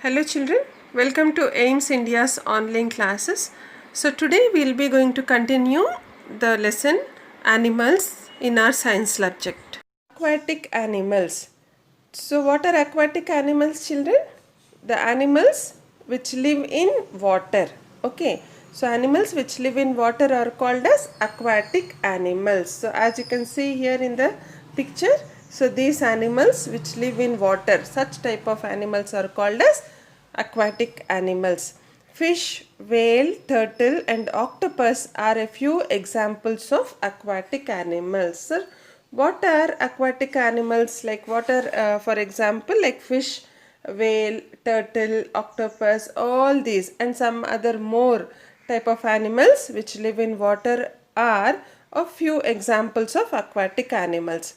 Hello children, welcome to AIMS India's online classes. So today we will be going to continue the lesson animals in our science subject. Aquatic animals. So what are aquatic animals children? The animals which live in water. Okay. So animals which live in water are called as aquatic animals. So as you can see here in the picture, so these animals which live in water, such type of animals are called as aquatic animals. Fish, whale, turtle and octopus are a few examples of aquatic animals. Sir, what are aquatic animals? Like what are for example like fish, whale, turtle, octopus, all these and some other more type of animals which live in water are a few examples of aquatic animals.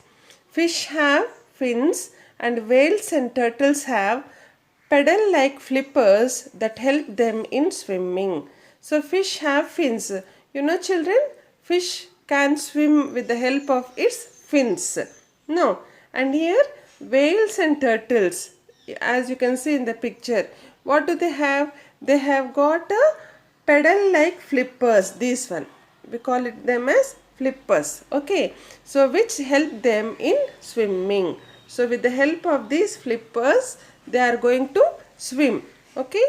Fish have fins and whales and turtles have pedal-like flippers that help them in swimming. So fish have fins. You know children, fish can swim with the help of its fins. No. And here whales and turtles, as you can see in the picture, what do they have? They have got a pedal-like flippers. This one. We call it them as flippers. Okay. So which help them in swimming. So with the help of these flippers, they are going to swim. Okay.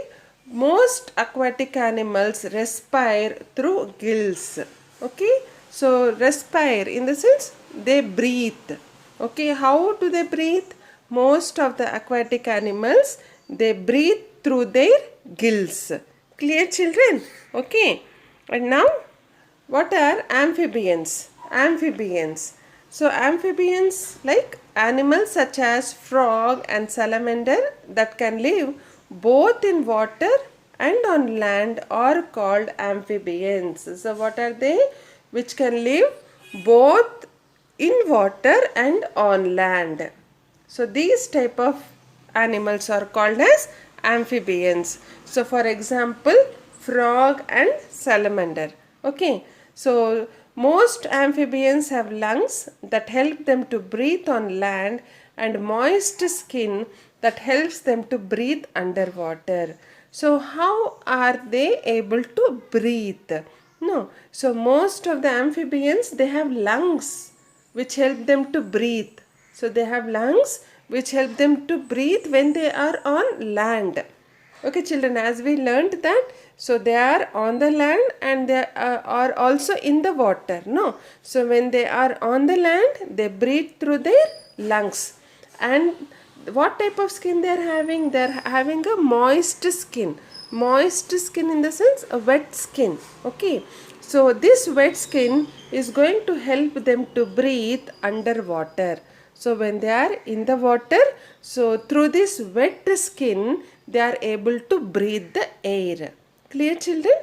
Most aquatic animals respire through gills. Okay. So respire in the sense they breathe. Okay. How do they breathe? Most of the aquatic animals, they breathe through their gills. Clear children? Okay. And now what are amphibians? Amphibians. So amphibians like animals such as frog and salamander that can live both in water and on land are called amphibians. So what are they? Which can live both in water and on land. So these type of animals are called as amphibians. So for example, frog and salamander. Okay. So most amphibians have lungs that help them to breathe on land and moist skin that helps them to breathe underwater. So how are they able to breathe? No. So most of the amphibians, they have lungs which help them to breathe. So they have lungs which help them to breathe when they are on land. Okay children, as we learned that, so they are on the land and they are also in the water. No. So when they are on the land, they breathe through their lungs. And what type of skin they are having? They are having a moist skin. Moist skin in the sense a wet skin. Okay. So this wet skin is going to help them to breathe underwater. So when they are in the water, so through this wet skin, they are able to breathe the air. Clear children?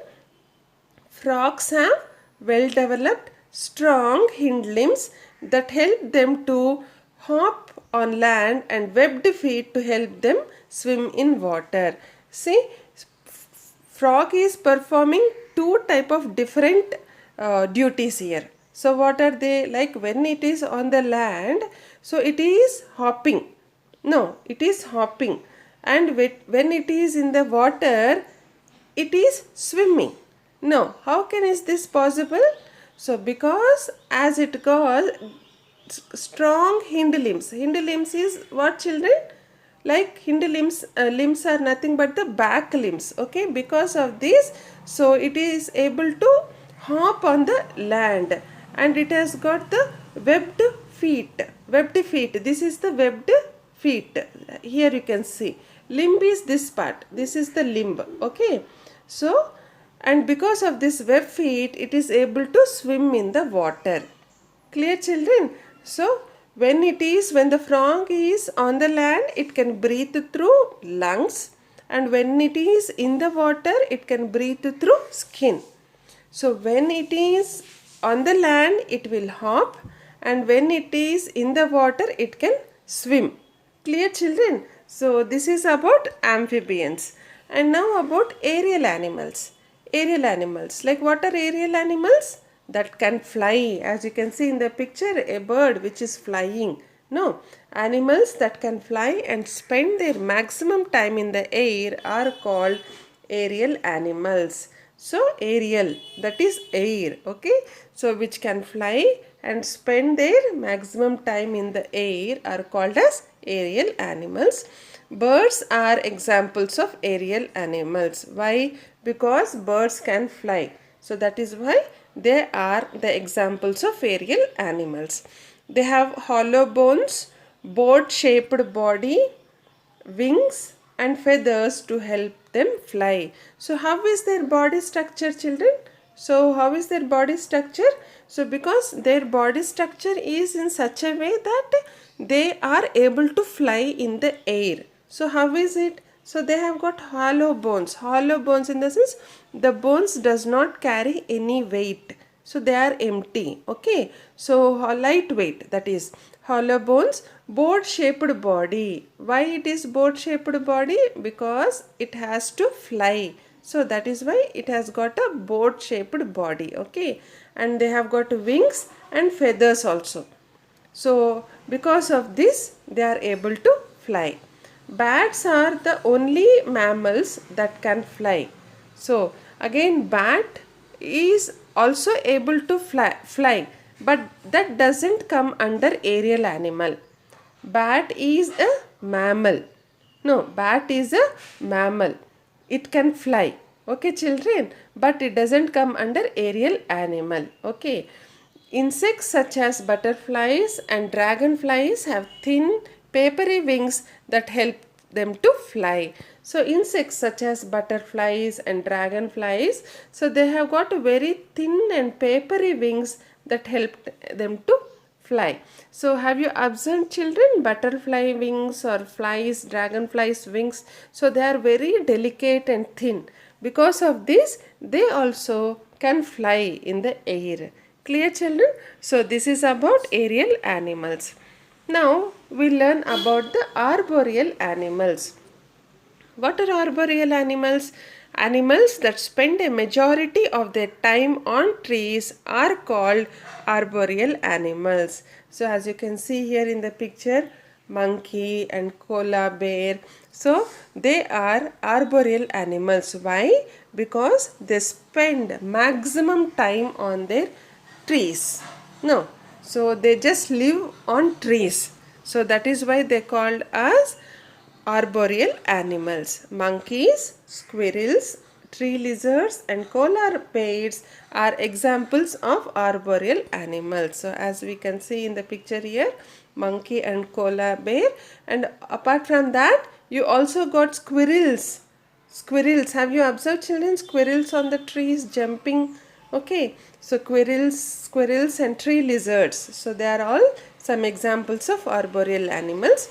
Frogs have well-developed, strong hind limbs that help them to hop on land and webbed feet to help them swim in water. See, frog is performing two type of different duties here. So what are they? Like when it is on the land, so it is hopping. No, it is hopping. And when it is in the water, it is swimming. No, how can is this possible? So because as it goes, strong hind limbs. Hind limbs is what children? Like hind limbs are nothing but the back limbs. Okay, because of this, so it is able to hop on the land and it has got the webbed feet. Webbed feet. This is the webbed feet. Here you can see. Limb is this part. This is the limb. Okay. So, and because of this web feet, it is able to swim in the water. Clear children? So, when the frog is on the land, it can breathe through lungs. And when it is in the water, it can breathe through skin. So, when it is on the land, it will hop. And when it is in the water, it can swim. Clear children? So, this is about amphibians. And now about aerial animals. Aerial animals. Like what are aerial animals? That can fly. As you can see in the picture, a bird which is flying. No, animals that can fly and spend their maximum time in the air are called aerial animals. So, aerial, that is air, okay? So, which can fly and spend their maximum time in the air are called as aerial animals. Birds are examples of aerial animals. Why? Because birds can fly. So, that is why they are the examples of aerial animals. They have hollow bones, boat shaped body, wings and feathers to help them fly. So how is their body structure, children? So how is their body structure? So because their body structure is in such a way that they are able to fly in the air. So how is it? So they have got hollow bones. Hollow bones in the sense the bones does not carry any weight. So they are empty. Okay. So lightweight, that is hollow bones, boat shaped body. Why it is boat shaped body? Because it has to fly. So that is why it has got a boat shaped body. Okay. And they have got wings and feathers also. So because of this they are able to fly. Bats are the only mammals that can fly. So again bat is also able to fly, but that doesn't come under aerial animal. Bat is a mammal. No, bat is a mammal. It can fly. Okay, children, but it doesn't come under aerial animal. Okay. Insects such as butterflies and dragonflies have thin, papery wings that help them to fly. So insects such as butterflies and dragonflies, so they have got very thin and papery wings that help them to fly. So have you observed, children, butterfly wings or flies, dragonflies wings? So they are very delicate and thin. Because of this, they also can fly in the air. Clear, children? So this is about aerial animals. Now we learn about the arboreal animals. What are arboreal animals? Animals that spend a majority of their time on trees are called arboreal animals. So as you can see here in the picture, monkey and koala bear. So they are arboreal animals. Why? Because they spend maximum time on their trees. No. So they just live on trees. So that is why they called as arboreal animals. Monkeys, squirrels, tree lizards and koala bears are examples of arboreal animals. So as we can see in the picture here, monkey and koala bear, and apart from that you also got squirrels. Squirrels, have you observed, children, squirrels on the trees jumping? Okay, so squirrels and tree lizards. So they are all some examples of arboreal animals.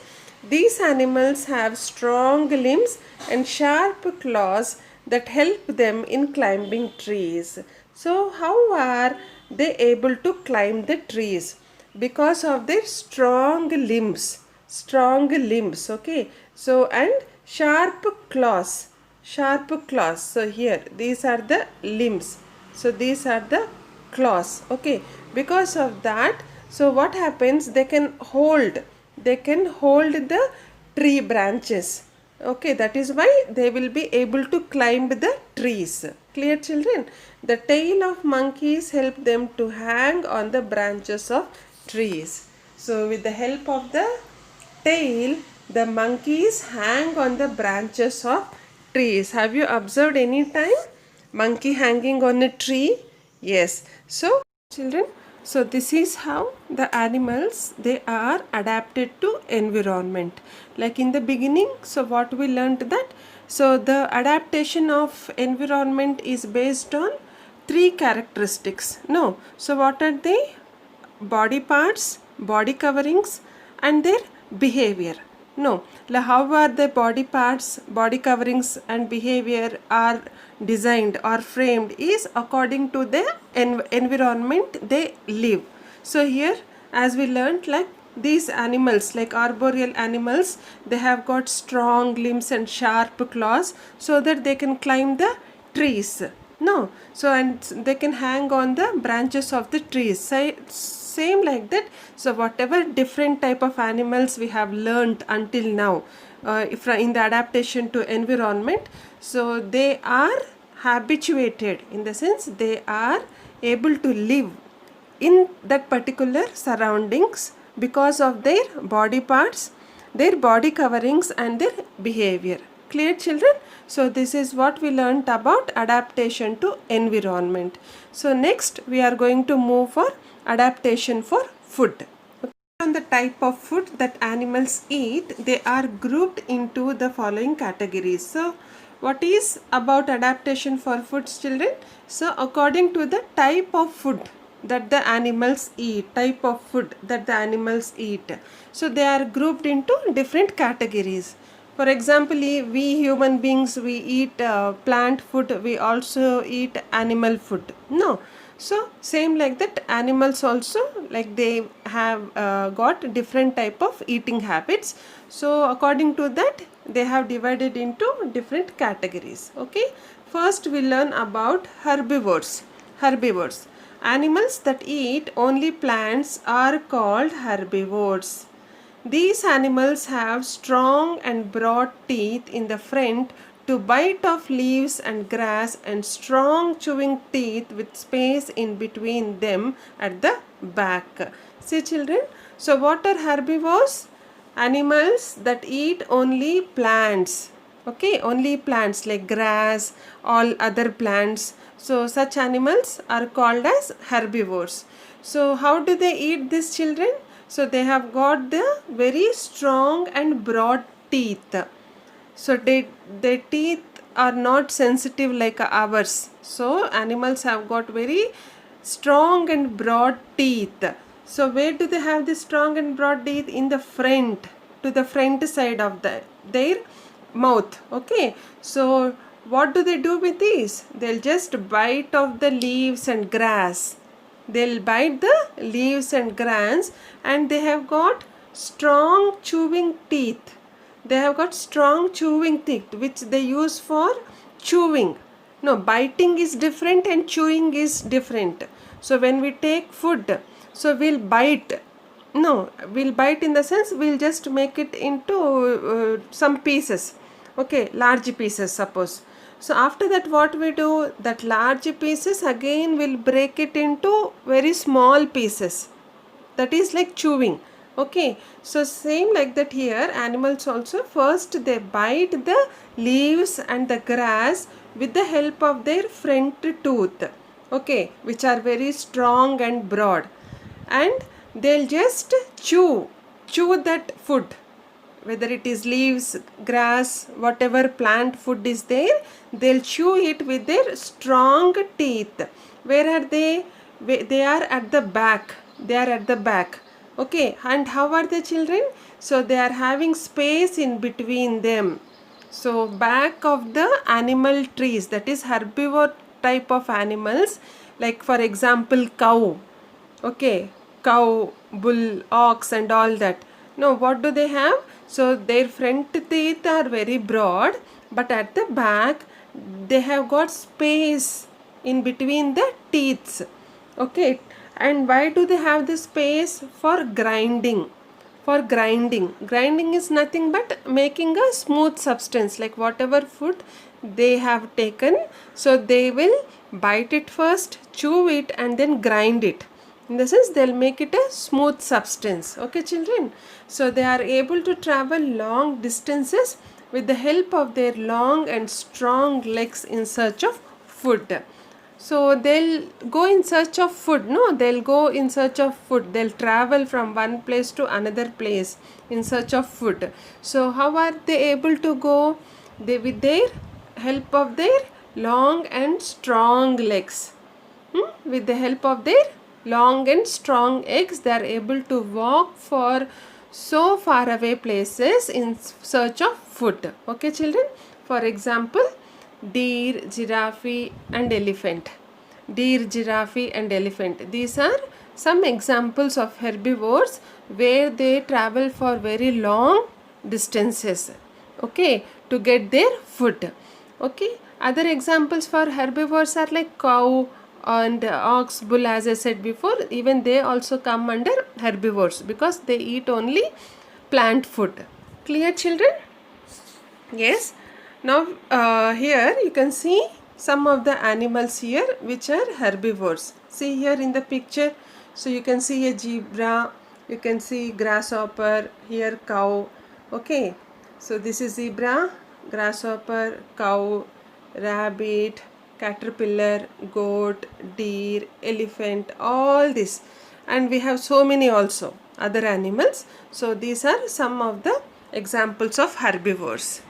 These animals have strong limbs and sharp claws that help them in climbing trees. So how are they able to climb the trees? Because of their strong limbs. Strong limbs, okay. So and sharp claws. Sharp claws. So here these are the limbs. So these are the claws, okay. Because of that, so what happens, they can hold the tree branches, okay. That is why they will be able to climb the trees. Clear, children? The tail of monkeys help them to hang on the branches of trees. So with the help of the tail, the monkeys hang on the branches of trees. Have you observed any time monkey hanging on a tree? Yes. So children, so this is how the animals, they are adapted to environment. Like in the beginning, so what we learnt that, so the adaptation of environment is based on three characteristics. No. So what are they? Body parts, body coverings and their behavior. No, how are the body parts, body coverings and behavior are designed or framed is according to the environment they live. So here as we learned, like these animals, like arboreal animals, they have got strong limbs and sharp claws so that they can climb the trees. No, so and they can hang on the branches of the trees. Same like that. So whatever different type of animals we have learned until now, if in the adaptation to environment, so they are habituated, in the sense they are able to live in that particular surroundings because of their body parts, their body coverings and their behavior. Clear, children? So this is what we learnt about adaptation to environment. So next we are going to move for adaptation for food. On the type of food that animals eat, they are grouped into the following categories. So what is about adaptation for foods, children? So according to the type of food that the animals eat, so they are grouped into different categories. For example, we human beings, we eat plant food, we also eat animal food. No, so same like that, animals also, like they have got different type of eating habits. So according to that, they have divided into different categories. Okay, first we learn about herbivores. Animals that eat only plants are called herbivores. These animals have strong and broad teeth in the front to bite off leaves and grass, and strong chewing teeth with space in between them at the back. See, children, so what are herbivores? Animals that eat only plants. Okay, only plants like grass, all other plants. So such animals are called as herbivores. So how do they eat these, children? So they have got the very strong and broad teeth. So their teeth are not sensitive like ours. So animals have got very strong and broad teeth. So where do they have this strong and broad teeth? In the front, to the front side of their mouth. Okay, so what do they do with these? They'll just bite off the leaves and grass. They'll bite the leaves and grass, and they have got strong chewing teeth. They have got strong chewing teeth which they use for chewing. No, biting is different and chewing is different. So when we take food, so we'll bite. No, we'll bite in the sense we'll just make it into some pieces. Okay, large pieces suppose. So after that what we do, that large pieces again will break it into very small pieces. That is like chewing. Okay, so same like that here, animals also first they bite the leaves and the grass with the help of their front tooth. Okay, which are very strong and broad, and they'll just chew that food, whether it is leaves, grass, whatever plant food is there, they'll chew it with their strong teeth. Where are they? They are at the back. Okay, and how are the children? So they are having space in between them. So back of the animal trees, that is herbivore type of animals, like for example cow. Okay, cow, bull, ox and all that. No, what do they have? So their front teeth are very broad, but at the back they have got space in between the teeth. Okay, and why do they have the space? For grinding. Grinding is nothing but making a smooth substance, like whatever food they have taken, so they will bite it first, chew it and then grind it. In the sense they'll make it a smooth substance. Okay, children, so they are able to travel long distances with the help of their long and strong legs in search of food. So they'll go in search of food. No, they'll go in search of food. They'll travel from one place to another place in search of food. So how are they able to go? They, with their help of their long and strong legs. With the help of their long and strong legs, they are able to walk for so far away places in search of food. Okay, children. For example, deer, giraffe and elephant. These are some examples of herbivores where they travel for very long distances, okay, to get their food. Okay, other examples for herbivores are like cow and ox, bull, as I said before. Even they also come under herbivores because they eat only plant food. Clear, children? Yes. Now here you can see some of the animals here which are herbivores. See here in the picture. So you can see a zebra, you can see grasshopper, here cow. Okay. So this is zebra, grasshopper, cow, rabbit, caterpillar, goat, deer, elephant, all this. And we have so many also other animals. So these are some of the examples of herbivores.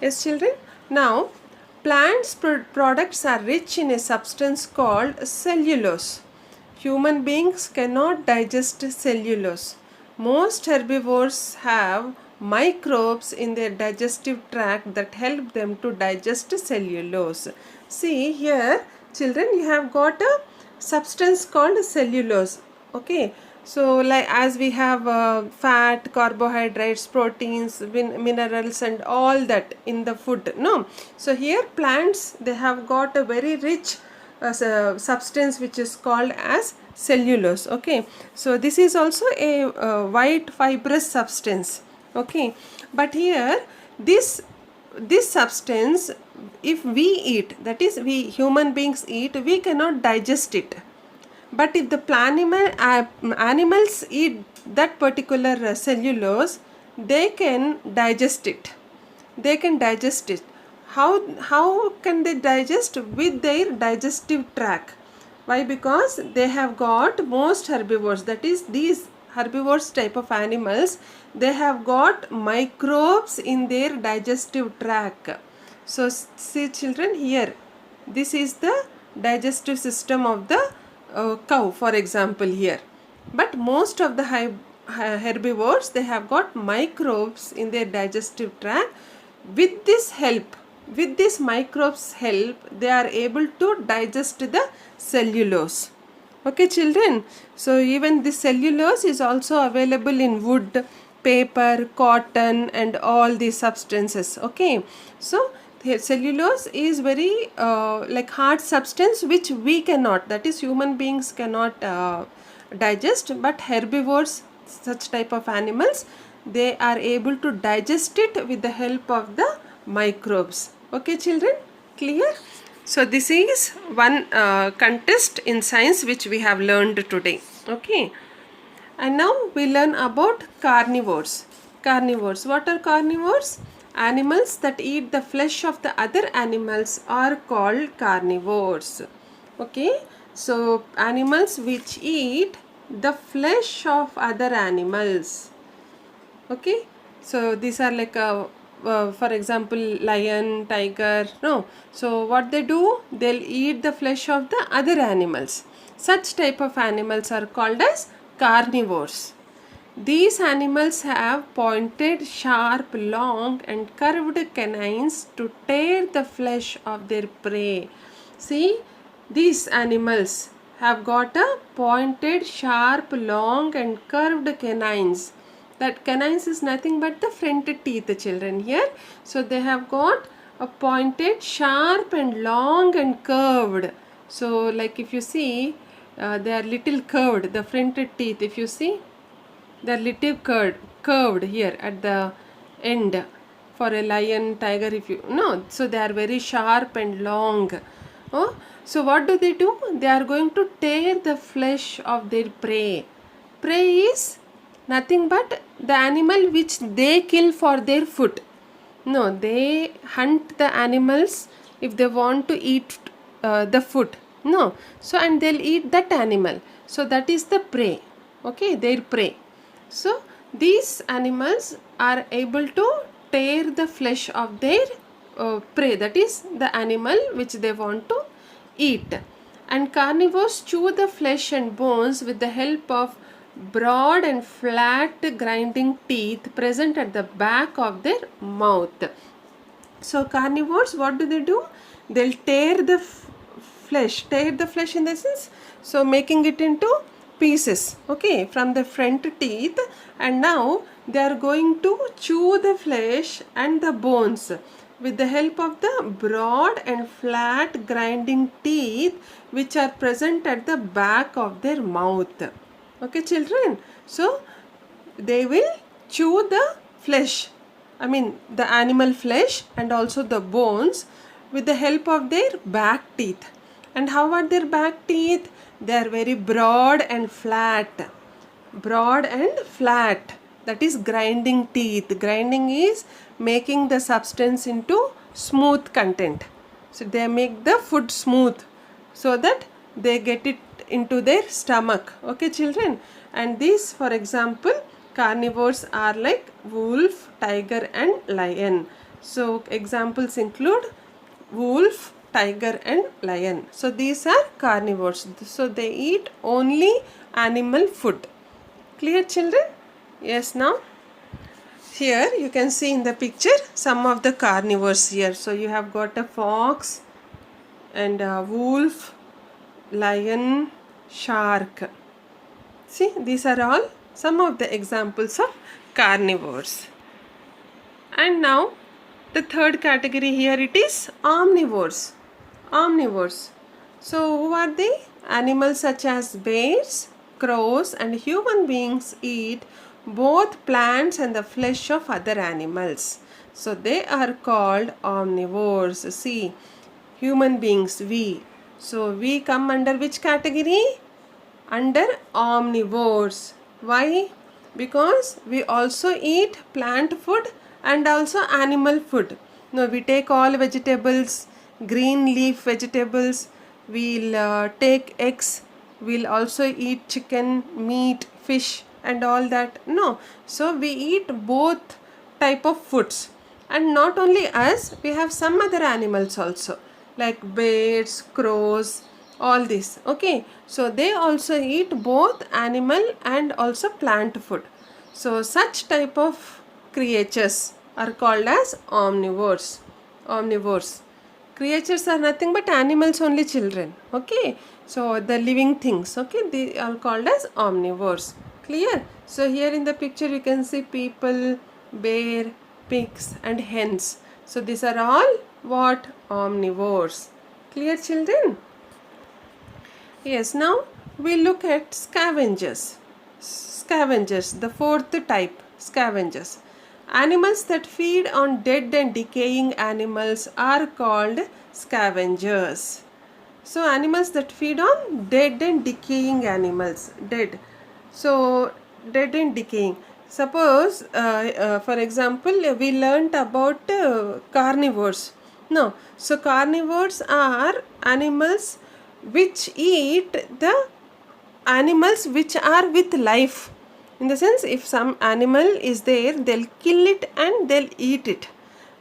Yes, children. Now, plants products are rich in a substance called cellulose. Human beings cannot digest cellulose. Most herbivores have microbes in their digestive tract that help them to digest cellulose. See here, children, you have got a substance called cellulose. Okay, so like as we have fat, carbohydrates, proteins, minerals and all that in the food, no? So here plants, they have got a very rich substance which is called as cellulose. Okay, so this is also a white fibrous substance. Okay, but here this substance, if we eat, that is we human beings eat, we cannot digest it. But if the animals eat that particular cellulose, they can digest it. They can digest it. How can they digest? With their digestive tract. Why? Because they have got, most herbivores, that is these herbivores type of animals, they have got microbes in their digestive tract. So see children, here this is the digestive system of the cow, for example, here. But most of the herbivores, they have got microbes in their digestive tract. With this help, with this microbes help, they are able to digest the cellulose. Okay, children. So even this cellulose is also available in wood, paper, cotton and all these substances. Okay, so the cellulose is very like hard substance which we cannot, that is human beings cannot digest, but herbivores, such type of animals, they are able to digest it with the help of the microbes. Okay, children, clear? So this is one contest in science which we have learned today. Okay, and now we learn about carnivores. Carnivores, what are carnivores? Animals that eat the flesh of the other animals are called carnivores. Okay, so animals which eat the flesh of other animals. Okay, so these are like for example, lion, tiger, no? So what they do, they'll eat the flesh of the other animals. Such type of animals are called as carnivores. These animals have pointed, sharp, long and curved canines to tear the flesh of their prey. See, these animals have got a pointed, sharp, long and curved canines. That canines is nothing but the front teeth, children, here. So they have got a pointed, sharp and long and curved. So like if you see, they are little curved, the front teeth, if you see, they are little curved here at the end. For a lion, tiger, if you no, so they are very sharp and long. Oh, so what do? They are going to tear the flesh of their prey. Prey is nothing but the animal which they kill for their food. No, they hunt the animals if they want to eat the food. No, so and they'll eat that animal. So that is the prey. Okay, their prey. So these animals are able to tear the flesh of their prey, that is the animal which they want to eat. And carnivores chew the flesh and bones with the help of broad and flat grinding teeth present at the back of their mouth. So carnivores, what do? They'll tear the flesh in the sense, so making it into pieces, okay, from the front teeth, and now they are going to chew the flesh and the bones with the help of the broad and flat grinding teeth which are present at the back of their mouth. Okay, children, so they will chew the flesh, I mean the animal flesh and also the bones with the help of their back teeth. And how are their back teeth? They are very broad and flat. Broad and flat, that is grinding teeth. Grinding is making the substance into smooth content. So they make the food smooth so that they get it into their stomach. Okay, children. And these, for example, carnivores are like wolf, tiger and lion. So examples include wolf, tiger and lion. So these are carnivores. So they eat only animal food. Clear, children? Yes, now here you can see in the picture some of the carnivores here. So you have got a fox and a wolf, lion, shark. See, these are all some of the examples of carnivores. And now the third category here, it is omnivores. Omnivores. So who are they? Animals such as bears, crows and human beings eat both plants and the flesh of other animals. So they are called omnivores. See, human beings, we. So we come under which category? Under omnivores. Why? Because we also eat plant food and also animal food. No, we take all vegetables, green leaf vegetables, we'll take eggs, we'll also eat chicken, meat, fish and all that. No, so we eat both type of foods. And not only us, we have some other animals also, like birds, crows, all this. Okay, so they also eat both animal and also plant food. So such type of creatures are called as omnivores. Omnivores. Creatures are nothing but animals only, children. Okay, so the living things. Okay, they are called as omnivores. Clear? So here in the picture you can see people, bear, pigs and hens. So these are all what? Omnivores. Clear, children? Yes, now we look at scavengers. Scavengers, the fourth type, scavengers. Animals that feed on dead and decaying animals are called scavengers. So animals that feed on dead and decaying animals, dead. So dead and decaying. Suppose, for example, we learnt about carnivores. No, so carnivores are animals which eat the animals which are with life. In the sense, if some animal is there, they'll kill it and they'll eat it.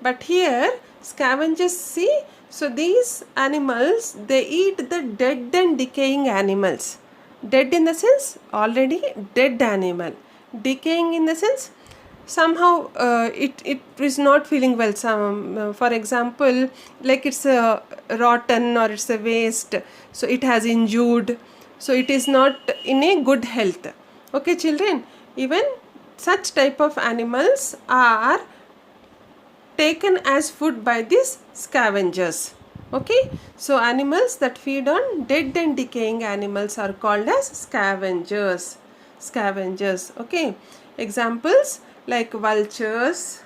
But here, scavengers, see, so these animals, they eat the dead and decaying animals. Dead in the sense, already dead animal. Decaying in the sense, somehow it is not feeling well. Some, for example, like it's a rotten or it's a waste, so it has injured, so it is not in a good health. Okay, children, even such type of animals are taken as food by these scavengers. Okay, so animals that feed on dead and decaying animals are called as scavengers. Scavengers. Okay, examples like vultures,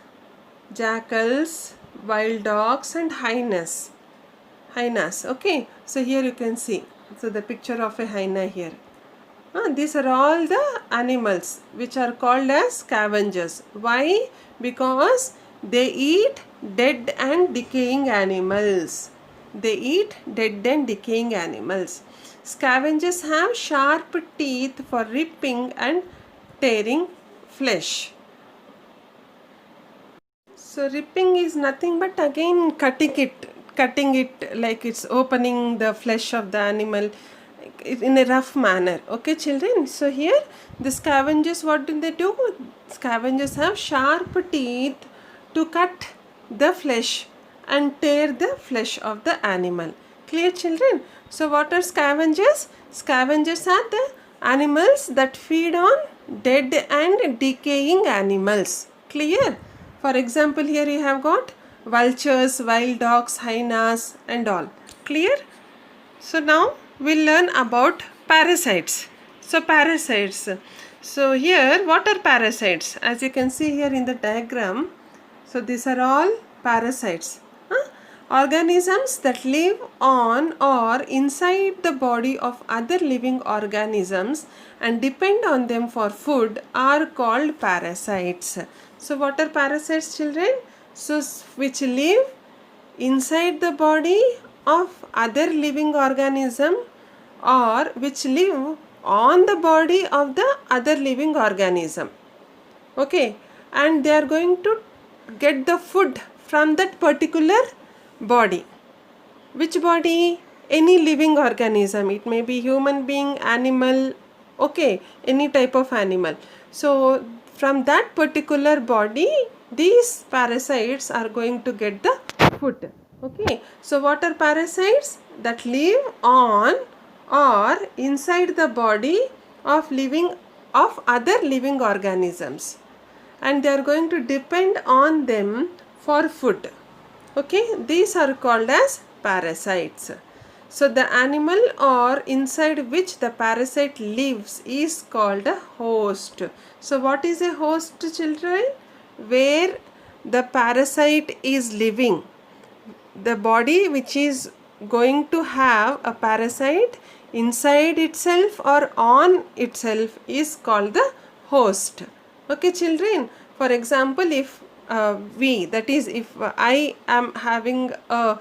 jackals, wild dogs and hyenas. Hyenas. Okay, so here you can see, so the picture of a hyena here. These are all the animals which are called as scavengers. Why? Because they eat dead and decaying animals. They eat dead and decaying animals. Scavengers have sharp teeth for ripping and tearing flesh. So ripping is nothing but again cutting it like it's opening the flesh of the animal in a rough manner. Okay, children, so here the scavengers, what do? Scavengers have sharp teeth to cut the flesh and tear the flesh of the animal. Clear, children? So what are scavengers? Scavengers are the animals that feed on dead and decaying animals. Clear? For example, here you have got vultures, wild dogs, hyenas and all. Clear? So now we'll learn about parasites. So parasites. So here what are parasites? As you can see here in the diagram, so these are all parasites. Organisms that live on or inside the body of other living organisms and depend on them for food are called parasites. So what are parasites, children? So which live inside the body of other living organism or which live on the body of the other living organism. Okay, and they are going to get the food from that particular body. Which body? Any living organism. It may be human being, animal, okay, any type of animal. So from that particular body, these parasites are going to get the food. Okay, so what are parasites? That live on or inside the body of other living organisms, and they are going to depend on them for food. Okay, these are called as parasites. So the animal or inside which the parasite lives is called a host. So what is a host, children? Where the parasite is living. The body which is going to have a parasite inside itself or on itself is called the host. Okay, children. For example, if if I am having a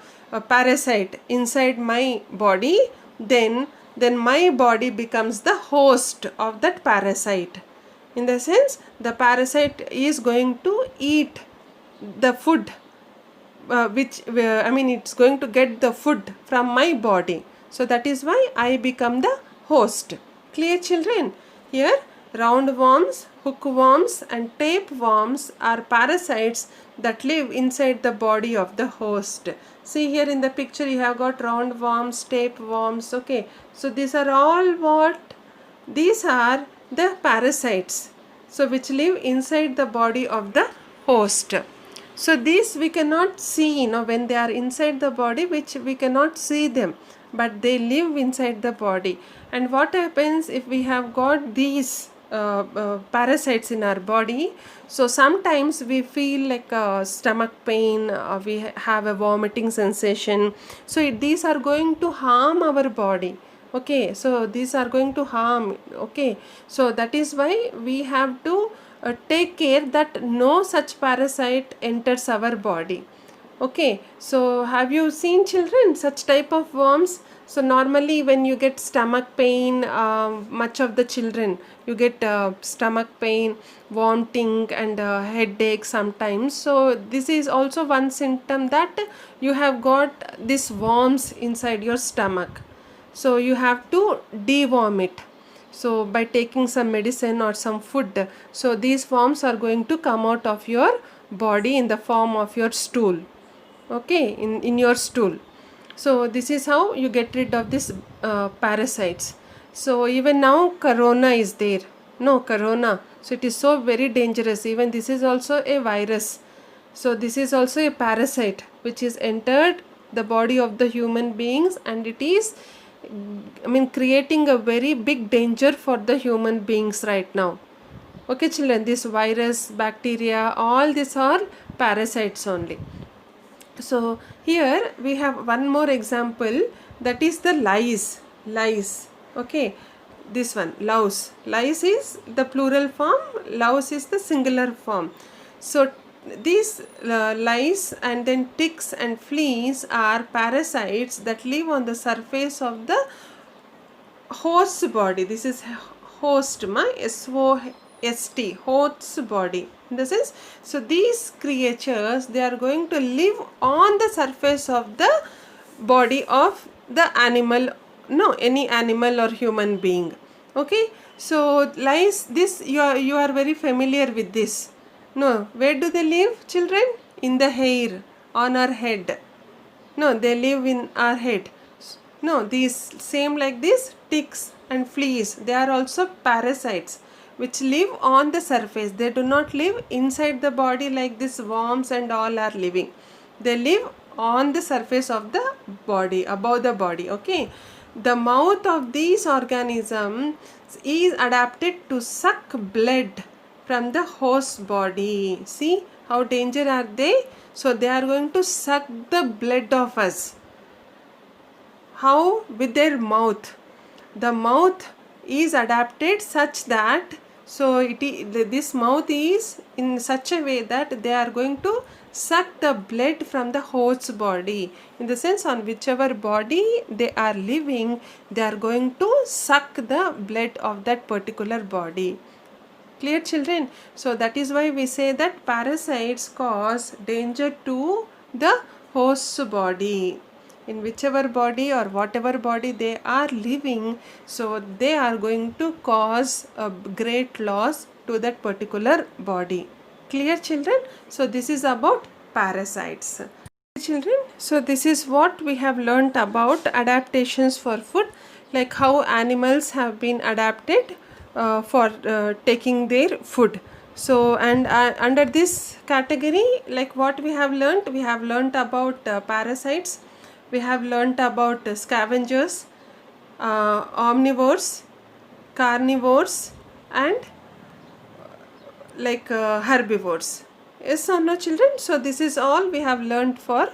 parasite inside my body, then my body becomes the host of that parasite. In the sense, the parasite is going to eat the food it's going to get the food from my body. So that is why I become the host. Clear, children? Here roundworms, hookworms and tapeworms are parasites that live inside the body of the host. See here in the picture you have got roundworms, tapeworms. Okay, so these are all what? These are the parasites, so which live inside the body of the host. So these we cannot see, when they are inside the body, which we cannot see them, but they live inside the body. And what happens if we have got these parasites in our body? So sometimes we feel like stomach pain, we have a vomiting sensation. So these are going to harm our body. Okay, so these are going to harm. Okay, so that is why we have to take care that no such parasite enters our body. Okay, so have you seen, children, such type of worms? So normally when you get stomach pain, much of the children, you get stomach pain, vomiting and headache sometimes. So this is also one symptom that you have got these worms inside your stomach. So you have to deworm it. So by taking some medicine or some food, so these worms are going to come out of your body in the form of your stool. Okay, in your stool. So this is how you get rid of this parasites. So even now corona is there. No, corona. So it is so very dangerous. Even this is also a virus. So this is also a parasite which is entered the body of the human beings, and it is creating a very big danger for the human beings right now. Okay, children, this virus, bacteria, all these are parasites only. So here we have one more example, that is the lice. Lice. Okay, this one, louse. Lice is the plural form, louse is the singular form. So these lice and then ticks and fleas are parasites that live on the surface of the host body. This is host, S-O-S-T, host's body. This is, so these creatures, they are going to live on the surface of the body of the animal, any animal or human being. Okay, so lice, this you are very familiar with this. No, where do they live, children? In the hair, on our head. No, they live in our head. No, these same like this, ticks and fleas, they are also parasites which live on the surface. They do not live inside the body like this worms and all are living. They live on the surface of the body, above the body. Okay, the mouth of these organisms is adapted to suck blood from the host body. See how danger are they? So they are going to suck the blood of us. How? With their mouth. The mouth is adapted such that, this mouth is in such a way that they are going to suck the blood from the host's body. In the sense, on whichever body they are living, they are going to suck the blood of that particular body. Clear, children? So that is why we say that parasites cause danger to the host's body. In whichever body or whatever body they are living, so they are going to cause a great loss to that particular body. Clear, children? So this is about parasites. Children, so this is what we have learnt about adaptations for food, like how animals have been adapted for taking their food. So, and under this category, like what we have learnt about parasites, we have learnt about scavengers, omnivores, carnivores, and herbivores. Yes or no, children? So this is all we have learned for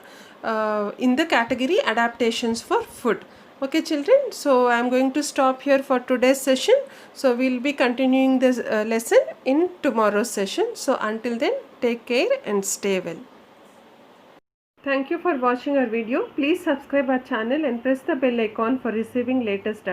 in the category adaptations for food. Okay, children, so I am going to stop here for today's session. So we will be continuing this lesson in tomorrow's session. So until then, take care and stay well. Thank you for watching our video. Please subscribe our channel and press the bell icon for receiving latest updates.